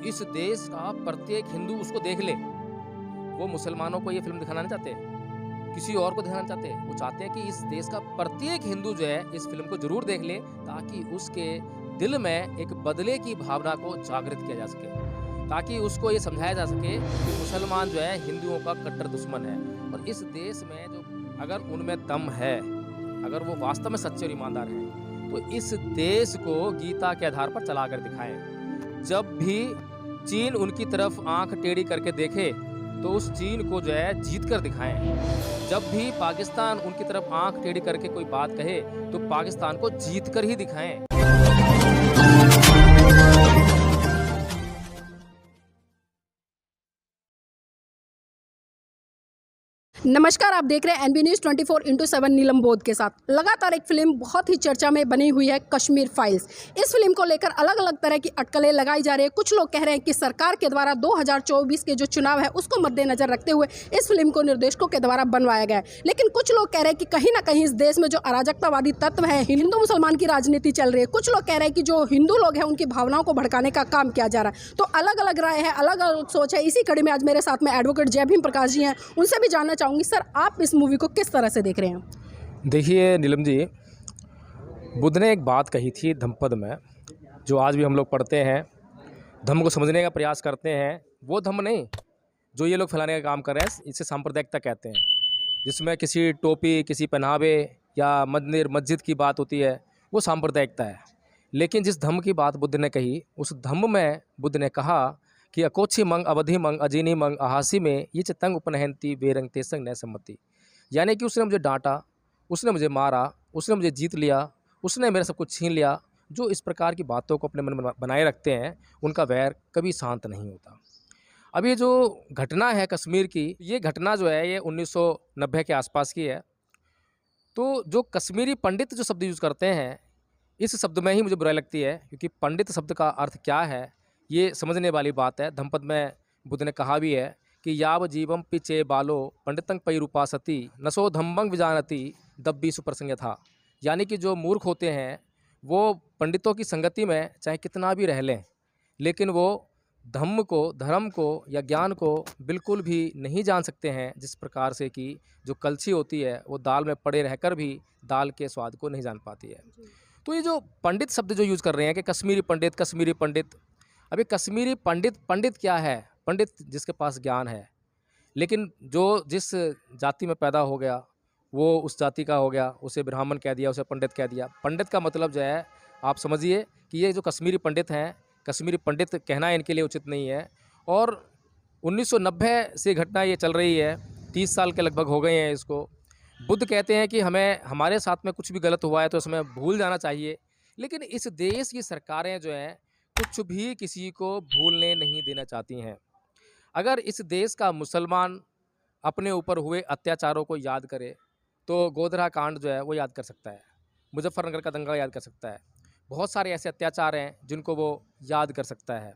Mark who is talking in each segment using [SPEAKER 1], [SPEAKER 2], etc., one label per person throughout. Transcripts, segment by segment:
[SPEAKER 1] इस देश का प्रत्येक हिंदू उसको देख ले। वो मुसलमानों को ये फ़िल्म दिखाना नहीं चाहते, किसी और को दिखाना चाहते। वो चाहते हैं कि इस देश का प्रत्येक हिंदू जो है इस फ़िल्म को ज़रूर देख ले, ताकि उसके दिल में एक बदले की भावना को जागृत किया जा सके। ताकि उसको ये समझाया जा सके कि मुसलमान जो है हिंदुओं का कट्टर दुश्मन है। और इस देश में जो अगर उनमें दम है, अगर वो वास्तव में सच्चे और ईमानदार हैं, तो इस देश को गीता के आधार पर चलाकर दिखाएँ। जब भी चीन उनकी तरफ आँख टेढ़ी करके देखे, तो उस चीन को जो है जीत कर दिखाएँ। जब भी पाकिस्तान उनकी तरफ आँख टेढ़ी करके कोई बात कहे, तो पाकिस्तान को जीत कर ही दिखाएँ।
[SPEAKER 2] नमस्कार, आप देख रहे हैं एनबी न्यूज़ 24/7 नीलम बोध के साथ। लगातार एक फिल्म बहुत ही चर्चा में बनी हुई है, कश्मीर फाइल्स। इस फिल्म को लेकर अलग अलग तरह की अटकलें लगाई जा रही है। कुछ लोग कह रहे हैं कि सरकार के द्वारा 2024 के जो चुनाव है उसको मद्देनजर रखते हुए इस फिल्म को निर्देशकों के द्वारा बनवाया गया है। लेकिन कुछ लोग कह रहे हैं कि कहीं ना कहीं इस देश में जो अराजकतावादी तत्व है, हिंदू मुसलमान की राजनीति चल रही है। कुछ लोग कह रहे हैं कि जो हिंदू लोग हैं उनकी भावनाओं को भड़काने का काम किया जा रहा है। तो अलग अलग राय है, अलग अलग सोच है। इसी कड़ी में आज मेरे साथ में एडवोकेट जय भीम प्रकाश जी हैं। उनसे भी जानना चाहूँगी, सर आप इस मूवी को किस तरह से देख रहे हैं?
[SPEAKER 1] देखिए नीलम जी, बुद्ध ने एक बात कही थी धम्मपद में, जो आज भी हम लोग पढ़ते हैं, धम्म को समझने का प्रयास करते हैं। वो धम्म नहीं जो ये लोग फैलाने का काम कर रहे हैं, इसे सांप्रदायिकता कहते हैं, जिसमें किसी टोपी, किसी पहनावे या मंदिर मस्जिद की बात होती है, वो सांप्रदायिकता है। लेकिन जिस धम्म की बात बुद्ध ने कही, उस धम्म में बुद्ध ने कहा कि अकोच्छी मंग अवधि मंग अजीनी मंग अहासी में ये चितंग उपनहंती बेरंग तेसंग न सम्मति। यानी कि उसने मुझे डांटा, उसने मुझे मारा, उसने मुझे जीत लिया, उसने मेरा सब कुछ छीन लिया। जो इस प्रकार की बातों को अपने मन में बनाए रखते हैं, उनका वैर कभी शांत नहीं होता। अब ये जो घटना है कश्मीर की, ये घटना जो है ये 1990 के आसपास की है। तो जो कश्मीरी पंडित जो शब्द यूज़ करते हैं, इस शब्द में ही मुझे बुराई लगती है, क्योंकि पंडित शब्द का अर्थ क्या है ये समझने वाली बात है। धम्मपद में बुद्ध ने कहा भी है कि याव जीवम पिचे बालो पंडितंग पैरूपासति नसो धम्मंग विजानति दब्बी सुप्रसंग था। यानी कि जो मूर्ख होते हैं वो पंडितों की संगति में चाहे कितना भी रह लें, लेकिन वो धम्म को, धर्म को या ज्ञान को बिल्कुल भी नहीं जान सकते हैं। जिस प्रकार से कि जो कलछी होती है वो दाल में पड़े रहकर भी दाल के स्वाद को नहीं जान पाती है। तो ये जो पंडित शब्द जो यूज़ कर रहे हैं कि कश्मीरी पंडित, कश्मीरी पंडित, अभी कश्मीरी पंडित, पंडित क्या है? पंडित जिसके पास ज्ञान है। लेकिन जो जिस जाति में पैदा हो गया वो उस जाति का हो गया, उसे ब्राह्मण कह दिया, उसे पंडित कह दिया। पंडित का मतलब जो है आप समझिए कि ये जो कश्मीरी पंडित हैं, कश्मीरी पंडित कहना इनके लिए उचित नहीं है। और 1990 से घटना ये चल रही है, 30 साल के लगभग हो गए हैं इसको। बुद्ध कहते हैं कि हमें हमारे साथ में कुछ भी गलत हुआ है तो उसमें भूल जाना चाहिए। लेकिन इस देश की सरकारें जो हैं कुछ भी किसी को भूलने नहीं देना चाहती हैं। अगर इस देश का मुसलमान अपने ऊपर हुए अत्याचारों को याद करे, तो गोधरा कांड जो है वो याद कर सकता है, मुजफ्फरनगर का दंगा याद कर सकता है। बहुत सारे ऐसे अत्याचार हैं जिनको वो याद कर सकता है।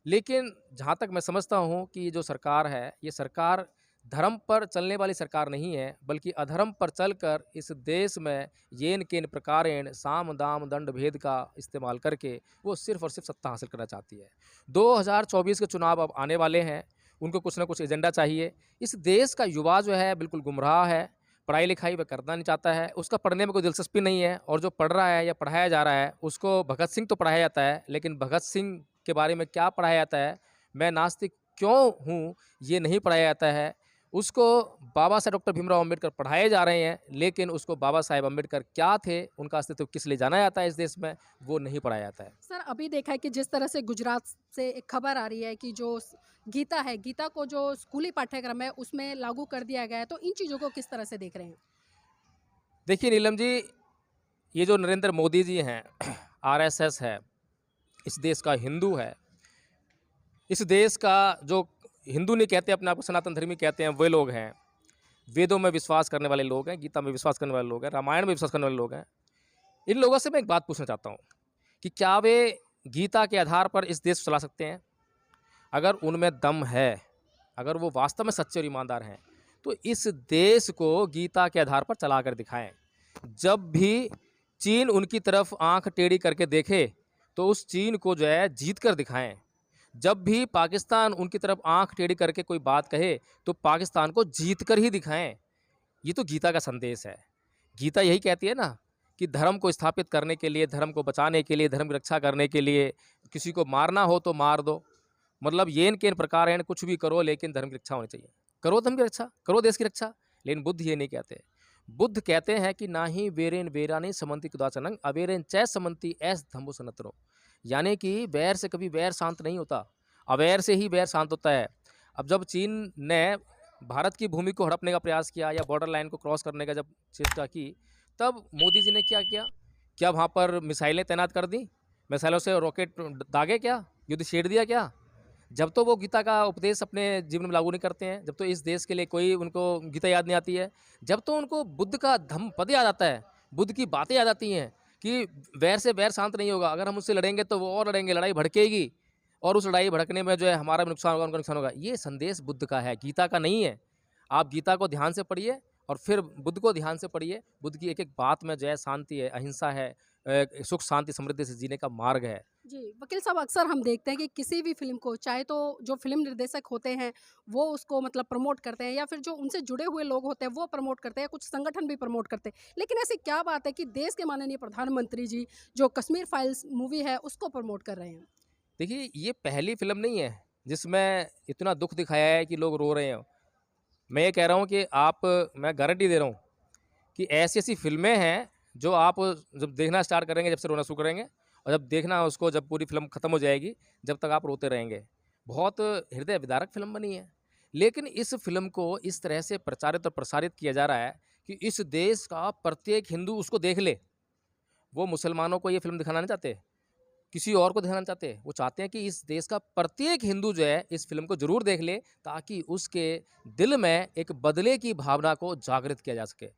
[SPEAKER 1] लेकिन जहाँ तक मैं समझता हूँ कि ये जो सरकार है, ये सरकार धर्म पर चलने वाली सरकार नहीं है, बल्कि अधर्म पर चलकर इस देश में येन केन प्रकारेण साम दाम दंड भेद का इस्तेमाल करके वो सिर्फ़ और सिर्फ सत्ता हासिल करना चाहती है। 2024 के चुनाव अब आने वाले हैं, उनको कुछ ना कुछ एजेंडा चाहिए। इस देश का युवा जो है बिल्कुल गुमराह है, पढ़ाई लिखाई वह करना नहीं चाहता है, उसका पढ़ने में कोई दिलचस्पी नहीं है। और जो पढ़ रहा है या पढ़ाया जा रहा है उसको भगत सिंह तो पढ़ाया जाता है, लेकिन भगत सिंह के बारे में क्या पढ़ाया जाता है, मैं नास्तिक क्यों हूँ ये नहीं पढ़ाया जाता है। उसको बाबा साहेब डॉक्टर भीमराव अम्बेडकर पढ़ाए जा रहे हैं, लेकिन उसको बाबा साहेब अम्बेडकर क्या थे, उनका अस्तित्व किस लिए जाना जाता है इस देश में, वो नहीं पढ़ाया जाता है।
[SPEAKER 2] सर अभी देखा है कि जिस तरह से गुजरात से एक खबर आ रही है कि जो गीता है, गीता को जो स्कूली पाठ्यक्रम है उसमें लागू कर दिया गया है, तो इन चीज़ों को किस तरह से देख रहे हैं?
[SPEAKER 1] देखिए नीलम जी, ये जो नरेंद्र मोदी जी हैं, आरएसएस है, इस देश का हिंदू है, इस देश का जो हिंदू नहीं कहते, अपने आप को सनातन धर्मी कहते हैं, वे लोग हैं। वेदों में विश्वास करने वाले लोग हैं, गीता में विश्वास करने वाले लोग हैं, रामायण में विश्वास करने वाले लोग हैं। इन लोगों से मैं एक बात पूछना चाहता हूँ कि क्या वे गीता के आधार पर इस देश को चला सकते हैं? अगर उनमें दम है, अगर वो वास्तव में सच्चे और ईमानदार हैं, तो इस देश को गीता के आधार पर चला कर दिखाएं। जब भी चीन उनकी तरफ आंख टेढ़ी करके देखे, तो उस चीन को जो है जीत कर दिखाएं। जब भी पाकिस्तान उनकी तरफ आंख टेढ़ी करके कोई बात कहे तो पाकिस्तान को जीत कर ही दिखाएं। ये तो गीता का संदेश है। गीता यही कहती है ना कि धर्म को स्थापित करने के लिए, धर्म को बचाने के लिए, धर्म की रक्षा करने के लिए किसी को मारना हो तो मार दो। मतलब येन केन प्रकार है, कुछ भी करो लेकिन धर्म की रक्षा होनी चाहिए। करो धर्म की रक्षा, करो देश की रक्षा। लेकिन बुद्ध ये नहीं कहते। बुद्ध कहते हैं कि ना ही वेरेन वेरानी समंती कुदाचनंग अवेरेन चै समंती ऐस धम्मो सनतरो। यानी कि वैर से कभी वैर शांत नहीं होता, अवैर से ही वैर शांत होता है। अब जब चीन ने भारत की भूमि को हड़पने का प्रयास किया या बॉर्डर लाइन को क्रॉस करने का जब चेष्टा की, तब मोदी जी ने क्या किया? क्या वहाँ पर मिसाइलें तैनात कर दी? मिसाइलों से रॉकेट दागे क्या? युद्ध छेड़ दिया क्या? जब तो वो गीता का उपदेश अपने जीवन में लागू नहीं करते हैं, जब तो इस देश के लिए कोई उनको गीता याद नहीं आती है, जब तो उनको बुद्ध का धम्मपद याद आता है, बुद्ध की बातें याद आती हैं कि वैर से वैर शांत नहीं होगा, अगर हम उससे लड़ेंगे तो वो और लड़ेंगे, लड़ाई भड़केगी और उस लड़ाई भड़कने में जो है हमारा भी नुकसान होगा, उनका नुकसान होगा। ये संदेश बुद्ध का है, गीता का नहीं है। आप गीता को ध्यान से पढ़िए और फिर बुद्ध को ध्यान से पढ़िए। बुद्ध की एक एक बात में जो है शांति है, अहिंसा है, सुख शांति समृद्धि से जीने का मार्ग है।
[SPEAKER 2] जी, वकील साहब, अक्सर हम देखते हैं कि किसी भी फ़िल्म को, चाहे तो जो फ़िल्म निर्देशक होते हैं, वो उसको मतलब प्रमोट करते हैं, या फिर जो उनसे जुड़े हुए लोग होते हैं, वो प्रमोट करते हैं, कुछ संगठन भी प्रमोट करते हैं। लेकिन ऐसी क्या बात है कि देश के माननीय प्रधानमंत्री जी, जो कश्मीर फाइल्स मूवी है, उसको प्रमोट कर रहे हैं?
[SPEAKER 1] देखिए, ये पहली फ़िल्म नहीं है जिसमें इतना दुःख दिखाया है कि लोग रो रहे हैं। मैं ये कह रहा हूँ कि मैं गारंटी दे रहा हूँ कि ऐसी-ऐसी फ़िल्में हैं जो आप जब देखना स्टार्ट करेंगे, जब से रोना शुरू करेंगे और जब देखना उसको, जब पूरी फ़िल्म ख़त्म हो जाएगी, जब तक आप रोते रहेंगे। बहुत हृदय विदारक फ़िल्म बनी है। लेकिन इस फ़िल्म को इस तरह से प्रचारित और प्रसारित किया जा रहा है कि इस देश का प्रत्येक हिंदू उसको देख ले। वो मुसलमानों को ये फ़िल्म दिखाना नहीं चाहते, किसी और को दिखाना चाहते। वो चाहते हैं कि इस देश का प्रत्येक हिंदू जो है इस फ़िल्म को ज़रूर देख ले, ताकि उसके दिल में एक बदले की भावना को जागृत किया जा सके।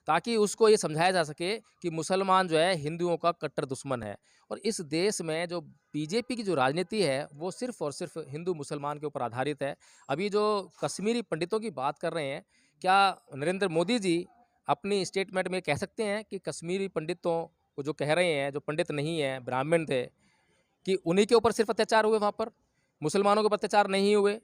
[SPEAKER 1] ताकि उसको ये समझाया जा सके कि मुसलमान जो है हिंदुओं का कट्टर दुश्मन है। और इस देश में जो बीजेपी की जो राजनीति है, वो सिर्फ़ और सिर्फ़ हिंदू मुसलमान के ऊपर आधारित है। अभी जो कश्मीरी पंडितों की बात कर रहे हैं, क्या नरेंद्र मोदी जी अपनी स्टेटमेंट में कह सकते हैं कि कश्मीरी पंडितों को जो कह रहे हैं, जो पंडित नहीं हैं, ब्राह्मण थे, कि उन्हीं के ऊपर सिर्फ अत्याचार हुए वहाँ पर, मुसलमानों के ऊपर अत्याचार नहीं हुए,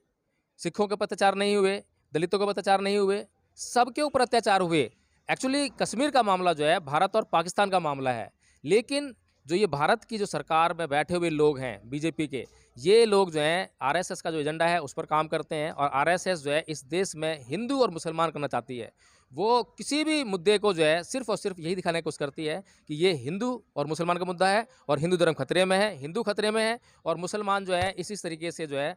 [SPEAKER 1] सिखों के ऊपर अत्याचार नहीं हुए, दलितों के ऊपर अत्याचार नहीं हुए, सबके ऊपर अत्याचार हुए। एक्चुअली कश्मीर का मामला जो है भारत और पाकिस्तान का मामला है, लेकिन जो ये भारत की जो सरकार में बैठे हुए लोग हैं बीजेपी के, ये लोग जो हैं आरएसएस का जो एजेंडा है उस पर काम करते हैं। और आरएसएस जो है इस देश में हिंदू और मुसलमान करना चाहती है। वो किसी भी मुद्दे को जो है सिर्फ़ और सिर्फ यही दिखाने की कोशिश करती है कि ये हिंदू और मुसलमान का मुद्दा है और हिंदू धर्म खतरे में है, हिंदू खतरे में है और मुसलमान जो है इसी तरीके से जो है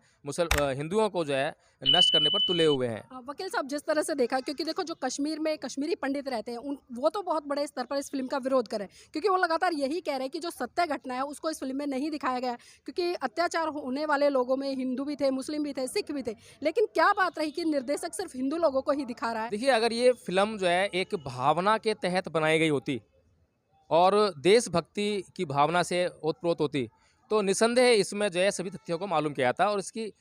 [SPEAKER 1] हिंदुओं को जो है नष्ट करने पर तुले हुए हैं।
[SPEAKER 2] वकील साहब, जिस तरह से देखा, क्योंकि देखो जो कश्मीर में कश्मीरी पंडित रहते हैं, उन वो तो बहुत बड़े स्तर पर इस फिल्म का विरोध कर रहे हैं, क्योंकि वो लगातार यही कह रहे हैं कि जो सत्य घटना है उसको इस फिल्म में नहीं दिखाया गया है, क्योंकि अत्याचार होने वाले लोगों में हिंदू भी थे, मुस्लिम भी थे, सिख भी थे। लेकिन क्या बात रही कि निर्देशक सिर्फ हिंदू लोगों को ही दिखा रहा है?
[SPEAKER 1] देखिए, अगर ये फ़िल्म जो है एक भावना के तहत बनाई गई होती और देशभक्ति की भावना से ओतप्रोत होती, तो निसंदेह इसमें जो है सभी तथ्यों को मालूम किया था और इसकी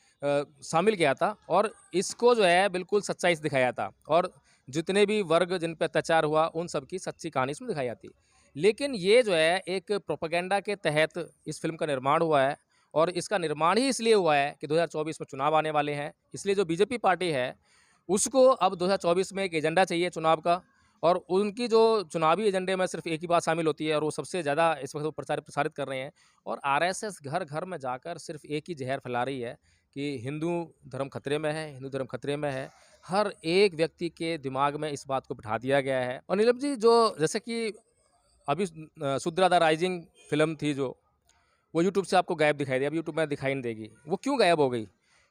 [SPEAKER 1] शामिल किया था और इसको जो है बिल्कुल सच्चाई से दिखाया था और जितने भी वर्ग जिन पर अत्याचार हुआ उन सब की सच्ची कहानी इसमें दिखाई जाती। लेकिन ये जो है एक प्रोपेगेंडा के तहत इस फिल्म का निर्माण हुआ है और इसका निर्माण ही इसलिए हुआ है कि 2024 में चुनाव आने वाले हैं। इसलिए जो बीजेपी पार्टी है उसको अब 2024 में एक एजेंडा चाहिए चुनाव का और उनकी जो चुनावी एजेंडे में सिर्फ एक ही बात शामिल होती है और वो सबसे ज़्यादा इस वक्त वो प्रसारित कर रहे हैं। और आरएसएस घर घर में जाकर सिर्फ एक ही जहर फैला रही है कि हिंदू धर्म खतरे में है, हिंदू धर्म खतरे में है। हर एक व्यक्ति के दिमाग में इस बात को बिठा दिया गया है। और नीलम जी, जो जैसे कि अभी शुद्रा द राइजिंग फिल्म थी जो, वो यूट्यूब से आपको गायब दिखाई दी, अब यूट्यूब में दिखाई नहीं देगी। वो क्यों गायब हो गई?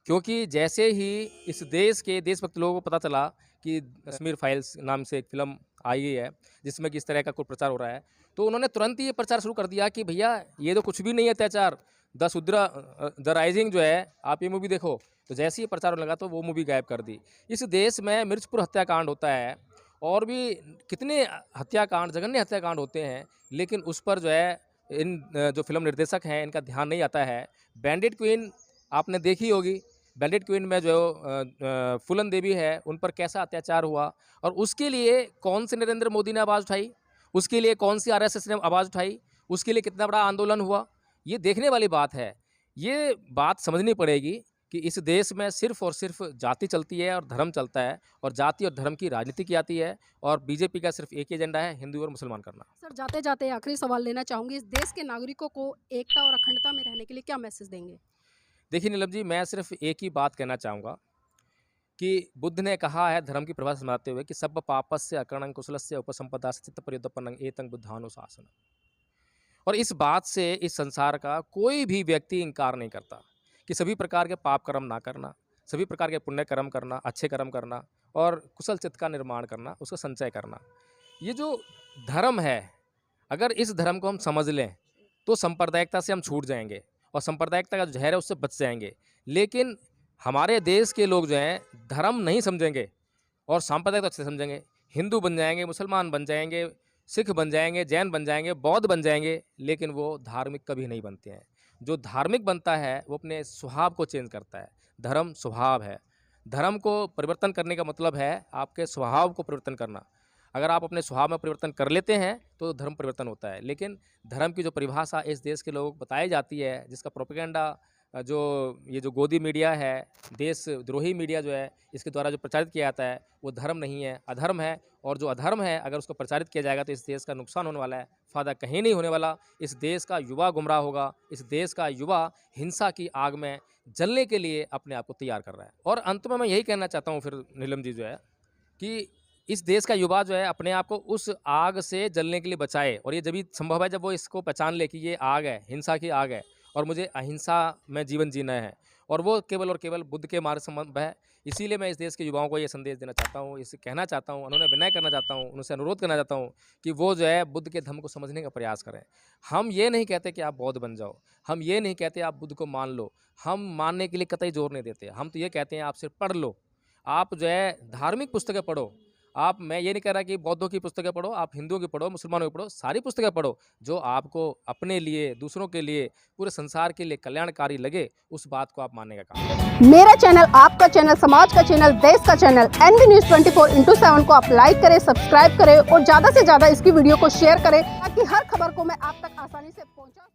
[SPEAKER 1] क्योंकि जैसे ही इस देश के देशभक्त लोगों को पता चला कि कश्मीर फाइल्स नाम से एक फ़िल्म आई है जिसमें कि इस तरह का कोई प्रचार हो रहा है, तो उन्होंने तुरंत ही ये प्रचार शुरू कर दिया कि भैया ये तो कुछ भी नहीं है अत्याचार, द राइजिंग जो है, आप ये मूवी देखो। तो जैसे ही प्रचार होने लगा तो वो मूवी गायब कर दी। इस देश में मिर्चपुर हत्याकांड होता है और भी कितने हत्याकांड, जघन्य हत्याकांड होते हैं, लेकिन उस पर जो है इन जो फिल्म निर्देशक हैं इनका ध्यान नहीं आता है। बैंडिट क्वीन आपने देखी होगी। बैंडिट क्वीन में जो फूलन देवी है उन पर कैसा अत्याचार हुआ और उसके लिए कौन से नरेंद्र मोदी ने आवाज़ उठाई, उसके लिए कौन सी आरएसएस ने आवाज़ उठाई, उसके लिए कितना बड़ा आंदोलन हुआ, ये देखने वाली बात है। ये बात समझनी पड़ेगी कि इस देश में सिर्फ़ और सिर्फ़ जाति चलती है और धर्म चलता है और जाति और धर्म की राजनीति की आती है और बीजेपी का सिर्फ़ एक ही एजेंडा है, हिंदू और मुसलमान करना।
[SPEAKER 2] सर जाते जाते आखिरी सवाल लेना चाहूँगी, इस देश के नागरिकों को एकता और अखंडता में रहने के लिए क्या मैसेज देंगे?
[SPEAKER 1] देखिए नीलम जी, मैं सिर्फ़ एक ही बात कहना चाहूँगा कि बुद्ध ने कहा है धर्म की परिभाषा समझाते हुए कि सब पापस्य अकरणं कुशलस्य उपसंपदा चित्तपर्युत्पन्नं एतं बुद्धानुशासनम्। और इस बात से इस संसार का कोई भी व्यक्ति इनकार नहीं करता कि सभी प्रकार के पाप कर्म ना करना, सभी प्रकार के पुण्य कर्म करना, अच्छे कर्म करना और कुशल चित्त का निर्माण करना, उसका संचय करना। ये जो धर्म है, अगर इस धर्म को हम समझ लें तो सांप्रदायिकता से हम छूट जाएंगे और सांप्रदायिकता का जो जहर है उससे बच जाएंगे। लेकिन हमारे देश के लोग जो हैं धर्म नहीं समझेंगे और सांप्रदायिकता अच्छे से समझेंगे, हिंदू बन जाएंगे, मुसलमान बन जाएंगे, सिख बन जाएंगे, जैन बन जाएंगे, बौद्ध बन जाएंगे, लेकिन वो धार्मिक कभी नहीं बनते हैं। जो धार्मिक बनता है वो अपने स्वभाव को चेंज करता है। धर्म स्वभाव है। धर्म को परिवर्तन करने का मतलब है आपके स्वभाव को परिवर्तन करना। अगर आप अपने स्वभाव में परिवर्तन कर लेते हैं तो धर्म परिवर्तन होता है। लेकिन धर्म की जो परिभाषा इस देश के लोगों को बताई जाती है, जिसका प्रोपेगेंडा जो ये जो गोदी मीडिया है, देशद्रोही मीडिया जो है, इसके द्वारा जो प्रचारित किया जाता है वो धर्म नहीं है, अधर्म है। और जो अधर्म है अगर उसको प्रचारित किया जाएगा तो इस देश का नुकसान होने वाला है, फ़ायदा कहीं नहीं होने वाला। इस देश का युवा गुमराह होगा, इस देश का युवा हिंसा की आग में जलने के लिए अपने आप को तैयार कर रहा है। और अंत में मैं यही कहना चाहता हूँ फिर नीलम जी जो है कि इस देश का युवा जो है अपने आप को उस आग से जलने के लिए बचाए। और ये जभी संभव है जब वो इसको पहचान ले कि ये आग है, हिंसा की आग है और मुझे अहिंसा में जीवन जीना है और वो केवल और केवल बुद्ध के मार्ग संबंध है। इसीलिए मैं इस देश के युवाओं को ये संदेश देना चाहता हूँ, इसे कहना चाहता हूँ, उन्होंने विनय करना चाहता हूँ, उनसे अनुरोध करना चाहता हूँ कि वो जो है बुद्ध के धर्म को समझने का प्रयास करें। हम ये नहीं कहते कि आप बौद्ध बन जाओ, हम ये नहीं कहते आप बुद्ध को मान लो, हम मानने के लिए कतई जोर नहीं देते। हम तो ये कहते हैं आप सिर्फ पढ़ लो, आप जो है धार्मिक पुस्तकें पढ़ो। आप, मैं ये नहीं कह रहा कि बौद्धों की पुस्तकें पढ़ो, आप हिंदुओं की पढ़ो, मुसलमानों की पढ़ो, सारी पुस्तकें पढ़ो जो आपको अपने लिए, दूसरों के लिए, पूरे संसार के लिए कल्याणकारी लगे, उस बात को आप मानने का काम करें।
[SPEAKER 2] मेरा चैनल, आपका चैनल, समाज का चैनल, देश का चैनल NB News 24/7 को आप लाइक करें, सब्सक्राइब करें और ज़्यादा से ज़्यादा इसकी वीडियो को शेयर करें ताकि हर खबर को मैं आप तक आसानी से पहुँचा